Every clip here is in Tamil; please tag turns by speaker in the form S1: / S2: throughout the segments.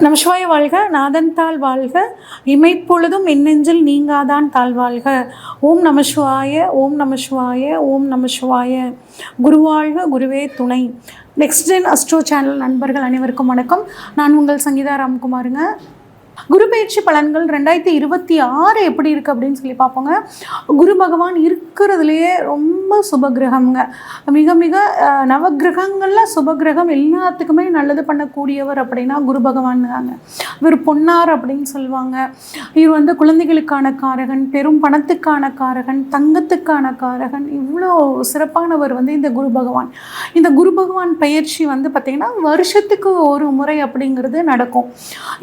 S1: நமசிவாய வாழ்க. நாதன் தாள் வாழ்க. இமைப்பொழுதும் எண்ணெஞ்சில் நீங்காதான் தாழ் வாழ்க. ஓம் நமசிவாய, ஓம் நமசிவாய, ஓம் நமசிவாய. குருவாழ்க, குருவே துணை. நெக்ஸ்ட் ஜென் அஸ்ட்ரோ சேனல் நண்பர்கள் அனைவருக்கும் வணக்கம். நான் உங்கள் சங்கீதா ராம்குமாருங்க. குரு பயிற்சி பலன்கள் 2026 எப்படி இருக்குது அப்படின்னு சொல்லி பார்ப்போங்க. குரு பகவான் இருக்கிறதுலையே ரொம்ப சுபகிரகம்ங்க. மிக மிக நவகிரகங்களில் சுபகிரகம் எல்லாத்துக்குமே நல்லது பண்ணக்கூடியவர் அப்படின்னா குரு பகவான் தாங்க. இவர் பொன்னார் அப்படின்னு சொல்லுவாங்க. இவர் குழந்தைகளுக்கான காரகன், பெரும் பணத்துக்கான காரகன், தங்கத்துக்கான காரகன். இவ்வளோ சிறப்பானவர் இந்த குரு பகவான். இந்த குரு பகவான் பயிற்சி பார்த்திங்கன்னா வருஷத்துக்கு ஒரு முறை அப்படிங்கிறது நடக்கும்.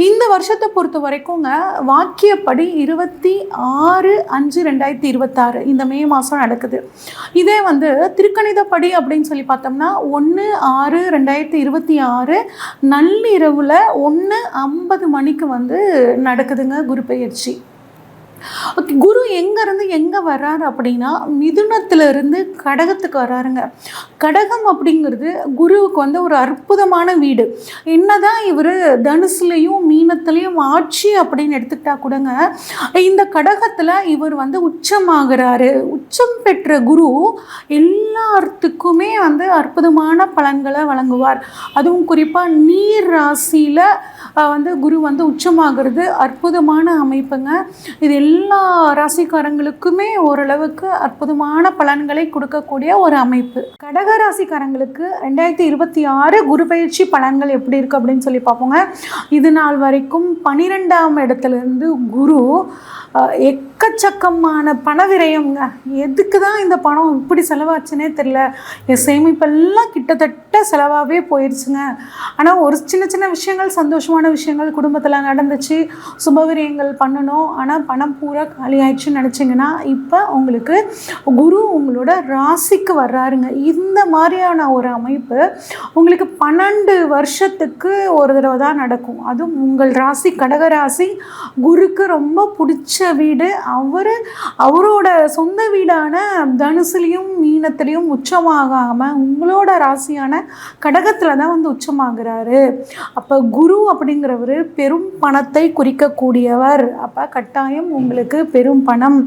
S1: இந்த வருஷத்தை பொறுத்த வரைக்குங்க வாக்கியப்படி 26/5/2026 இந்த மே மாதம் நடக்குது. இதே திருக்கணிதப்படி அப்படின்னு சொல்லி பார்த்தோம்னா 1/6/2026 நள்ளிரவில் 1:50 மணிக்கு நடக்குதுங்க குரு பயிற்சி. ஓகே, குரு எங்கேருந்து எங்கே வர்றாரு அப்படின்னா மிதுனத்திலிருந்து கடகத்துக்கு வர்றாருங்க. கடகம் அப்படிங்கிறது குருவுக்கு ஒரு அற்புதமான வீடு. என்னதான் இவர் தனுசுலையும் மீனத்துலேயும் ஆட்சி அப்படின்னு எடுத்துக்கிட்டா கூடங்க, இந்த கடகத்தில் இவர் உச்சமாகிறாரு. உச்சம் பெற்ற குரு எல்லாத்துக்குமே அற்புதமான பலன்களை வழங்குவார். அதுவும் குறிப்பாக நீர் ராசியில் குரு உச்சமாகிறது அற்புதமான அமைப்புங்க. இது எல்லா ராசிக்காரங்களுக்குமே ஓரளவுக்கு அற்புதமான பலன்களை கொடுக்கக்கூடிய ஒரு அமைப்பு. கடக ராசிக்காரங்களுக்கு 2026 குரு பயிற்சி பலன்கள் எப்படி இருக்குது அப்படின்னு சொல்லி பார்ப்போங்க. இது நாள் வரைக்கும் 12ஆம் இடத்துலேருந்து குரு எக்கச்சக்கமான பண விரயம்ங்க. எதுக்கு தான் இந்த பணம் இப்படி செலவாச்சுன்னே தெரியல. என் சேமிப்பெல்லாம் கிட்டத்தட்ட செலவாகவே போயிடுச்சுங்க. ஆனால் ஒரு சின்ன சின்ன விஷயங்கள், சந்தோஷமான விஷயங்கள் குடும்பத்தில் நடந்துச்சு, சுபவிரயங்கள் பண்ணணும். ஆனால் பணம் பூரா காலி ஆயிடுச்சுன்னு நினச்சிங்கன்னா இப்போ உங்களுக்கு குரு உங்களோட ராசிக்கு வர்றாருங்க. இந்த மாதிரியான ஒரு அமைப்பு உங்களுக்கு 12 வருஷத்துக்கு ஒரு தடவை தான் நடக்கும். அதுவும் உங்கள் ராசி கடகராசி குருக்கு ரொம்ப பிடிச்ச வீடு. அவரோட சொந்த வீடான தனுசுலையும் மீனத்திலையும் உச்சமாகாமல் உங்களோட ராசியான கடகத்தில் தான் உச்சமாகிறாரு. அப்போ குரு அப்படிங்கிறவர் பெரும் பணத்தை குறிக்கக்கூடியவர். அப்போ கட்டாயம் உங்களுக்கு பெரும் பணம்,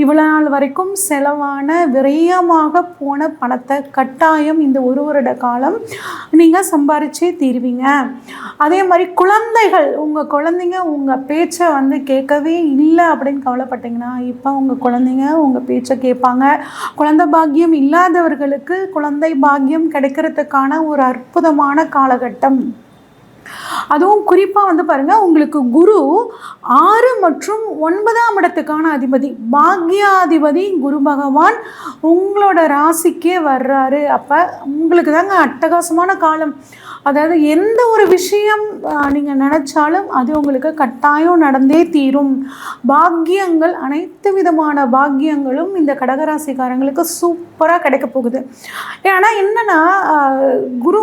S1: இவ்வளோ நாள் வரைக்கும் செலவான விரயமாக போன பணத்தை கட்டாயம் இந்த ஒரு வருட காலம் நீங்கள் சம்பாரிச்சே தீர்வீங்க. அதே மாதிரி குழந்தைகள், உங்கள் குழந்தைங்க உங்கள் பேச்சை கேட்கவே இல்லை அப்படின்னு கவலைப்பட்டீங்கன்னா இப்போ உங்கள் குழந்தைங்க உங்கள் பேச்சை கேட்பாங்க. குழந்தை பாக்கியம் இல்லாதவர்களுக்கு குழந்தை பாக்கியம் கிடைக்கிறதுக்கான ஒரு அற்புதமான காலகட்டம். அதுவும் குறிப்பாக பாருங்கள், உங்களுக்கு குரு 6 மற்றும் 9ஆம் இடத்துக்கான அதிபதி, பாக்யாதிபதி குரு பகவான் உங்களோட ராசிக்கே வர்றாரு. அப்போ உங்களுக்கு தாங்க அட்டகாசமான காலம். அதாவது எந்த ஒரு விஷயம் நீங்கள் நினச்சாலும் அது உங்களுக்கு கட்டாயம் நடந்தே தீரும். பாக்கியங்கள், அனைத்து விதமான பாக்கியங்களும் இந்த கடகராசிக்காரங்களுக்கு சூப்பராக கிடைக்க போகுது. ஆனால் என்னென்னா குரு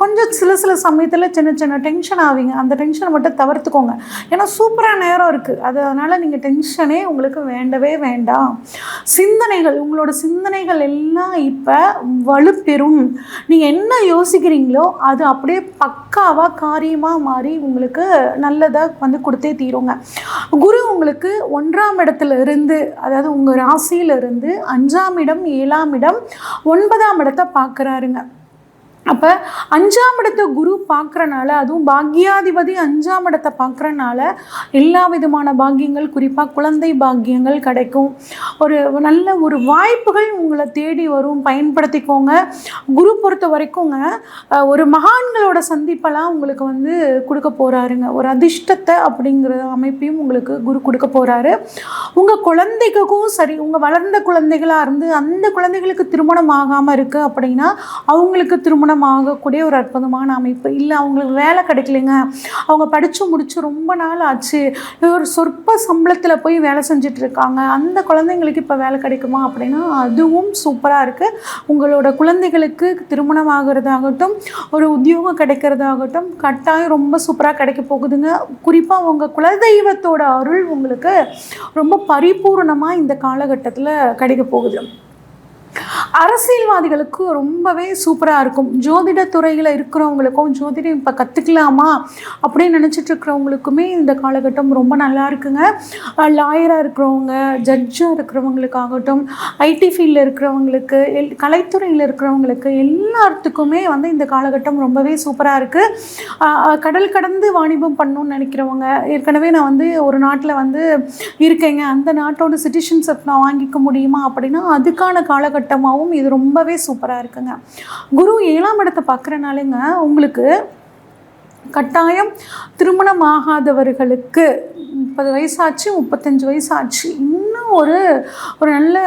S1: கொஞ்சம் சில சமயத்தில் சின்ன சின்ன டென்ஷன் ஆவீங்க. அந்த டென்ஷனை மட்டும் தவிர்த்துக்கோங்க. ஏன்னா சூப்பராக நேரம் இருக்குது. அதனால் நீங்கள் டென்ஷனே உங்களுக்கு வேண்டவே வேண்டாம். சிந்தனைகள், உங்களோட சிந்தனைகள் எல்லாம் இப்போ வலுப்பெறும். நீங்கள் என்ன யோசிக்கிறீங்களோ அது அப்படியே பக்காவாக காரியமாக மாறி உங்களுக்கு நல்லதாக கொடுத்தே தீருங்க. குரு உங்களுக்கு 1ஆம் இடத்துல இருந்து, அதாவது உங்கள் ராசியிலிருந்து 5ஆம் இடம், 7ஆம் இடம், 9ஆம் இடத்தை பார்க்குறாருங்க. அப்போ 5ஆம் இடத்தை குரு பார்க்குறனால, அதுவும் பாக்யாதிபதி 5ஆம் இடத்தை பார்க்குறனால எல்லா விதமான பாக்கியங்கள், குறிப்பாக குழந்தை பாக்கியங்கள் கிடைக்கும். ஒரு நல்ல ஒரு வாய்ப்புகள் உங்களை தேடி வரும், பயன்படுத்திக்கோங்க. குரு பொறுத்த வரைக்குங்க ஒரு மகான்களோட சந்திப்பெல்லாம் உங்களுக்கு கொடுக்க போகிறாருங்க. ஒரு அதிர்ஷ்டத்தை அப்படிங்கிற அமைப்பையும் உங்களுக்கு குரு கொடுக்க போகிறாரு. உங்கள் குழந்தைக்கும் சரி, உங்கள் வளர்ந்த குழந்தைகளாக இருந்து அந்த குழந்தைகளுக்கு திருமணம் ஆகாமல் இருக்குது அப்படின்னா அவங்களுக்கு திருமணம் ஆகக்கூடிய ஒரு அற்புதமான அமைப்பு. இல்லை அவங்களுக்கு வேலை கிடைக்கலைங்க, அவங்க படித்து முடிச்சு ரொம்ப நாள் ஆச்சு, ஒரு சொற்ப சம்பளத்தில் போய் வேலை செஞ்சுட்டு இருக்காங்க, அந்த குழந்தைங்களுக்கு இப்போ வேலை கிடைக்குமா அப்படின்னா அதுவும் சூப்பராக இருக்குது. உங்களோட குழந்தைகளுக்கு திருமணம் ஆகிறதாகட்டும், ஒரு உத்தியோகம் கிடைக்கிறதாகட்டும் கட்டாயம் ரொம்ப சூப்பராக கிடைக்க போகுதுங்க. குறிப்பாக உங்கள் குலதெய்வத்தோட அருள் உங்களுக்கு ரொம்ப பரிபூர்ணமாக இந்த காலகட்டத்தில் கிடைக்க போகுது. அரசியல்வாதிகளுக்கு ரொம்பவே சூப்பராக இருக்கும். ஜோதிட துறையில் இருக்கிறவங்களுக்கும் ஜோதிடம் இப்போ கற்றுக்கலாமா அப்படின்னு நினச்சிட்டு இருக்கிறவங்களுக்குமே இந்த காலகட்டம் ரொம்ப நல்லா இருக்குங்க. லாயராக இருக்கிறவங்க, ஜட்ஜாக இருக்கிறவங்களுக்காகட்டும், ஐடி ஃபீல்டில் இருக்கிறவங்களுக்கு, கலைத்துறையில் இருக்கிறவங்களுக்கு எல்லாத்துக்குமே வந்து இந்த காலகட்டம் ரொம்பவே சூப்பராக இருக்குது. கடல் கடந்து வாணிபம் பண்ணணும்னு நினைக்கிறவங்க, ஏற்கனவே நான் வந்து ஒரு நாட்டில் வந்து இருக்கேங்க, அந்த நாட்டோட சிட்டிசன்ஷிப் நான் வாங்கிக்க முடியுமா அப்படின்னா அதுக்கான காலகட்டமாகவும் இது ரொம்பவே சூப்பராக இருக்குங்க. குரு 7ஆம் இடத்தை பார்க்குறனாலேங்க உங்களுக்கு கட்டாயம் திருமணம் ஆகாதவர்களுக்கு 30 வயசாச்சு, 35 வயசாச்சு, இன்னும் ஒரு நல்ல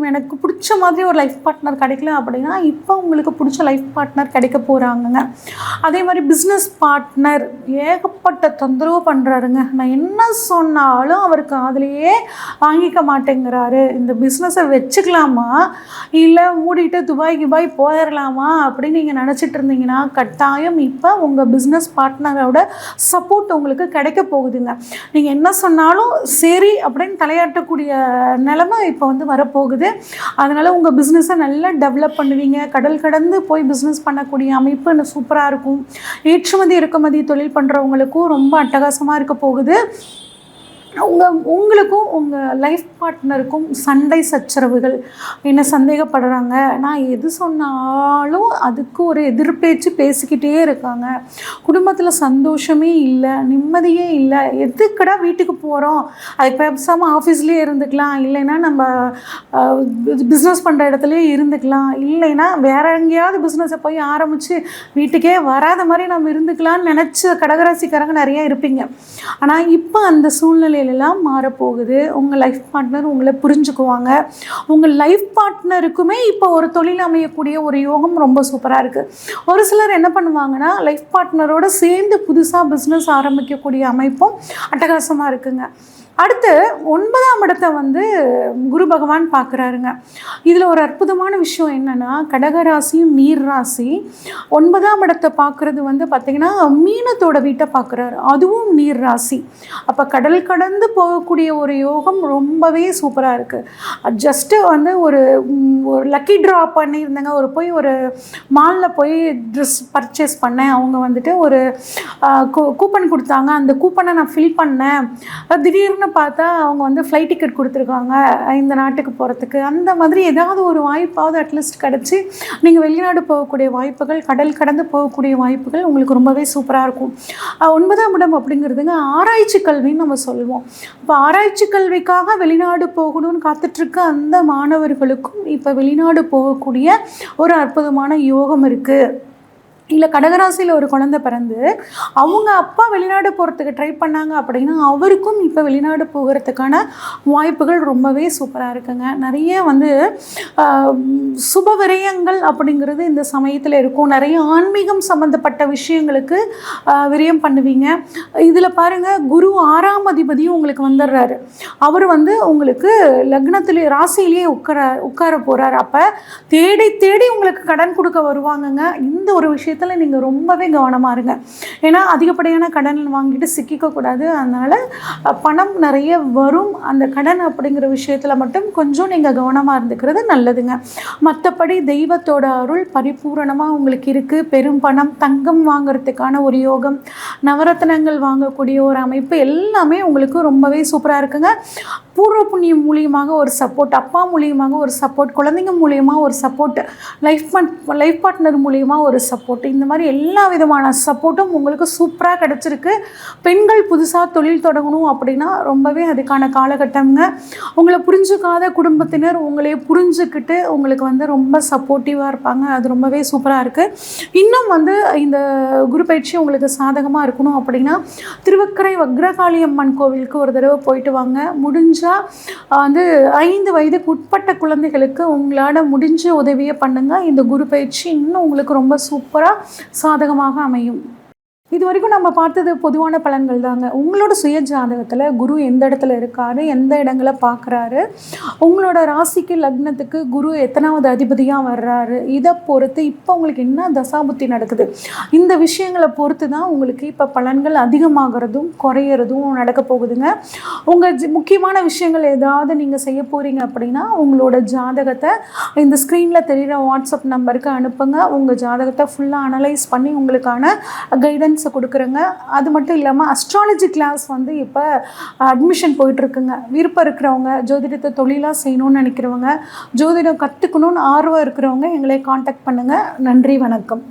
S1: எனக்கு பிடிச்ச மாதிரி ஒரு லைஃப் பார்ட்னர் கிடைக்கல அப்படின்னா இப்போ உங்களுக்கு பிடிச்ச லைஃப் பார்ட்னர் கிடைக்க போகிறாங்கங்க. அதே மாதிரி பிஸ்னஸ் பார்ட்னர் ஏகப்பட்ட தொந்தரவு பண்ணுறாருங்க. நான் என்ன சொன்னாலும் அவருக்கு அதிலேயே வாங்கிக்க மாட்டேங்கிறாரு. இந்த பிஸ்னஸை வச்சுக்கலாமா இல்லை மூடிட்டு துபாய் போயிடலாமா அப்படின்னு நீங்கள் நினச்சிட்டு இருந்தீங்கன்னா கட்டாயம் இப்போ உங்கள் பிஸ்னஸ் பார்ட்னரோட சப்போர்ட் உங்களுக்கு கிடைக்க போகுதுங்க. நீங்கள் என்ன சொன்னாலும் சரி அப்படின்னு தலையாட்டக்கூடிய நிலைமை இப்போ வந்து வரப்போகுது. அதனால் உங்கள் பிஸ்னஸை நல்லா டெவலப் பண்ணுவீங்க. கடல் கடந்து போய் பிஸ்னஸ் பண்ணக்கூடிய அமைப்பு சூப்பராக இருக்கும். ஏற்றுமதி இறக்குமதி தொழில் பண்ணுறவங்களுக்கும் ரொம்ப அட்டகாசமாக இருக்க போகுது. உங்களுக்கும் உங்கள் லைஃப் பார்ட்னருக்கும் சண்டை சச்சரவுகள், என்ன சந்தேகப்படுறாங்க, நான் எது சொன்னாலும் அதுக்கு ஒரு எதிர்பேச்சு பேசிக்கிட்டே இருக்காங்க, குடும்பத்தில் சந்தோஷமே இல்லை, நிம்மதியே இல்லை, எதுக்கடா வீட்டுக்கு போகிறோம், அதுக்கு பேசாமல் ஆஃபீஸ்லேயே இருந்துக்கலாம், இல்லைன்னா நம்ம பிஸ்னஸ் பண்ணுற இடத்துலையே இருந்துக்கலாம், இல்லைன்னா வேற எங்கேயாவது பிஸ்னஸை போய் ஆரம்பித்து வீட்டுக்கே வராத மாதிரி நம்ம இருந்துக்கலாம்னு நினச்ச கடகராசிக்காரங்க நிறையா இருப்பீங்க. ஆனால் இப்போ அந்த சூழ்நிலை எல்லாம் மாறப்போகுது. உங்கள் லைஃப் பார்ட்னர் உங்களை புரிஞ்சுக்குவாங்க. உங்கள் லைஃப் பார்ட்னருக்குமே இப்போ ஒரு தொழில் அமையக்கூடிய ஒரு யோகம் ரொம்ப சூப்பராக இருக்குது. ஒரு சிலர் என்ன பண்ணுவாங்கன்னா லைஃப் பார்ட்னரோடு சேர்ந்து புதுசாக பிஸ்னஸ் ஆரம்பிக்கக்கூடிய அமைப்பும் அட்டகாசமாக இருக்குங்க. அடுத்து 9ஆம் இடத்தை வந்து குரு பகவான் பார்க்குறாருங்க. இதில் ஒரு அற்புதமான விஷயம் என்னென்னா, கடகராசியும் நீர் ராசி 9ஆம் இடத்தை பார்க்குறது வந்து பார்த்திங்கன்னா மீனத்தோட வீட்டை பார்க்குறாரு, அதுவும் நீர் ராசி. அப்போ கடல் கடந்து போகக்கூடிய ஒரு யோகம் ரொம்பவே சூப்பராக இருக்குது. ஜஸ்ட்டு வந்து ஒரு லக்கி ட்ரா பண்ணியிருந்தேங்க. ஒரு மாலில் போய் ட்ரெஸ் பர்ச்சேஸ் பண்ணேன். அவங்க வந்துட்டு ஒரு கூப்பன் கொடுத்தாங்க. அந்த கூப்பனை நான் ஃபில் பண்ணேன். திடீர்னு பார்த்தா அவங்க வந்து ஃப்ளைட் டிக்கெட் கொடுத்துருக்காங்க இந்த நாட்டுக்கு போகிறதுக்கு. அந்த மாதிரி ஏதாவது ஒரு வாய்ப்பாவது அட்லீஸ்ட் கிடச்சி நீங்கள் வெளிநாடு போகக்கூடிய வாய்ப்புகள், கடல் கடந்து போகக்கூடிய வாய்ப்புகள் உங்களுக்கு ரொம்பவே சூப்பராக இருக்கும். 9ஆம் இடம் அப்படிங்கிறதுங்க ஆராய்ச்சி கல்வின்னு நம்ம சொல்லுவோம். இப்போ ஆராய்ச்சி கல்விக்காக வெளிநாடு போகணும்னு காத்துட்ருக்க அந்த மாணவர்களுக்கும் இப்போ வெளிநாடு போகக்கூடிய ஒரு அற்புதமான யோகம் இருக்குது. இல்லை கடகராசியில் ஒரு குழந்தை பிறந்து அவங்க அப்பா வெளிநாடு போகிறதுக்கு ட்ரை பண்ணாங்க அப்படின்னா அவருக்கும் இப்போ வெளிநாடு போகிறதுக்கான வாய்ப்புகள் ரொம்பவே சூப்பராக இருக்குங்க. நிறைய வந்து சுப விரயங்கள் அப்படிங்கிறது இந்த சமயத்தில் இருக்கும். நிறைய ஆன்மீகம் சம்மந்தப்பட்ட விஷயங்களுக்கு விரயம் பண்ணுவீங்க. இதில் பாருங்கள், குரு 6ஆம் அதிபதியும் உங்களுக்கு வந்துடுறாரு. அவர் வந்து உங்களுக்கு லக்னத்திலே ராசியிலேயே உட்கார போகிறார். அப்போ தேடி தேடி உங்களுக்கு கடன் கொடுக்க வருவாங்கங்க. இந்த ஒரு விஷயத்தை நீங்கள் ரொம்பவே கவனமாக இருங்க. ஏன்னா அதிகப்படியான கடன் வாங்கிட்டு சிக்கிக்கக்கூடாது. அதனால் பணம் நிறைய வரும். அந்த கடன் அப்படிங்கிற விஷயத்தில் மட்டும் கொஞ்சம் நீங்கள் கவனமாக இருந்துக்கிறது நல்லதுங்க. மற்றபடி தெய்வத்தோட அருள் பரிபூரணமாக உங்களுக்கு இருக்குது. பெரும் பணம், தங்கம் வாங்கிறதுக்கான ஒரு யோகம், நவரத்னங்கள் வாங்கக்கூடிய ஒரு அமைப்பு எல்லாமே உங்களுக்கு ரொம்பவே சூப்பராக இருக்குங்க. பூர்வ புண்ணியம் மூலியமாக ஒரு சப்போர்ட், அப்பா மூலியமாக ஒரு சப்போர்ட், குழந்தைங்க மூலியமாக ஒரு சப்போர்ட், லைஃப் பார்ட்னர் மூலியமாக ஒரு சப்போர்ட், இந்த மாதிரி எல்லா விதமான சப்போர்ட்டும் உங்களுக்கு சூப்பராக கிடச்சிருக்கு. பெண்கள் புதுசாக தொழில் தொடங்கணும் அப்படின்னா ரொம்பவே அதுக்கான காலகட்டம்ங்க. உங்களை புரிஞ்சுக்காத குடும்பத்தினர் உங்களையே புரிஞ்சுக்கிட்டு உங்களுக்கு வந்து ரொம்ப சப்போர்ட்டிவாக இருப்பாங்க. அது ரொம்பவே சூப்பராக இருக்குது. இன்னும் வந்து இந்த குரு பயிற்சி உங்களுக்கு சாதகமாக இருக்கணும் அப்படின்னா திருவக்கரை வக்ரகாளி அம்மன் கோவிலுக்கு ஒரு தடவை போயிட்டு வாங்க. முடிஞ்சால் வந்து 5 வயதுக்கு உட்பட்ட குழந்தைகளுக்கு உங்களால் முடிஞ்ச உதவியை பண்ணுங்கள். இந்த குரு பயிற்சி இன்னும் உங்களுக்கு ரொம்ப சூப்பராக சாதகமாக அமையும். இது வரைக்கும் நம்ம பார்த்தது பொதுவான பலன்கள் தாங்க. உங்களோட சுய ஜாதகத்தில் குரு எந்த இடத்துல இருக்காரு, எந்த இடங்களை பார்க்குறாரு, உங்களோட ராசிக்கு லக்னத்துக்கு குரு எத்தனாவது அதிபதியாக வர்றாரு, இதை பொறுத்து இப்போ உங்களுக்கு என்ன தசாபுத்தி நடக்குது, இந்த விஷயங்களை பொறுத்து தான் உங்களுக்கு இப்போ பலன்கள் அதிகமாகிறதும் குறையிறதும் நடக்க போகுதுங்க. உங்கள் முக்கியமான விஷயங்கள் ஏதாவது நீங்கள் செய்ய போகிறீங்க அப்படின்னா உங்களோட ஜாதகத்தை இந்த ஸ்க்ரீனில் தெரிகிற வாட்ஸ்அப் நம்பருக்கு அனுப்புங்க. உங்கள் ஜாதகத்தை ஃபுல்லாக அனலைஸ் பண்ணி உங்களுக்கான கைடன்ஸ் கொடுக்குறேங்க. அது மட்டும் இல்லாமல் அஸ்ட்ராலஜி கிளாஸ் வந்து இப்போ அட்மிஷன் போயிட்டுருக்குங்க. விருப்பம் இருக்கிறவங்க, ஜோதிடத்தை தொழிலாக செய்யணும்னு நினைக்கிறவங்க, ஜோதிடம் கற்றுக்கணும்னு ஆர்வம் இருக்கிறவங்க எங்களை காண்டாக்ட் பண்ணுங்கள். நன்றி, வணக்கம்.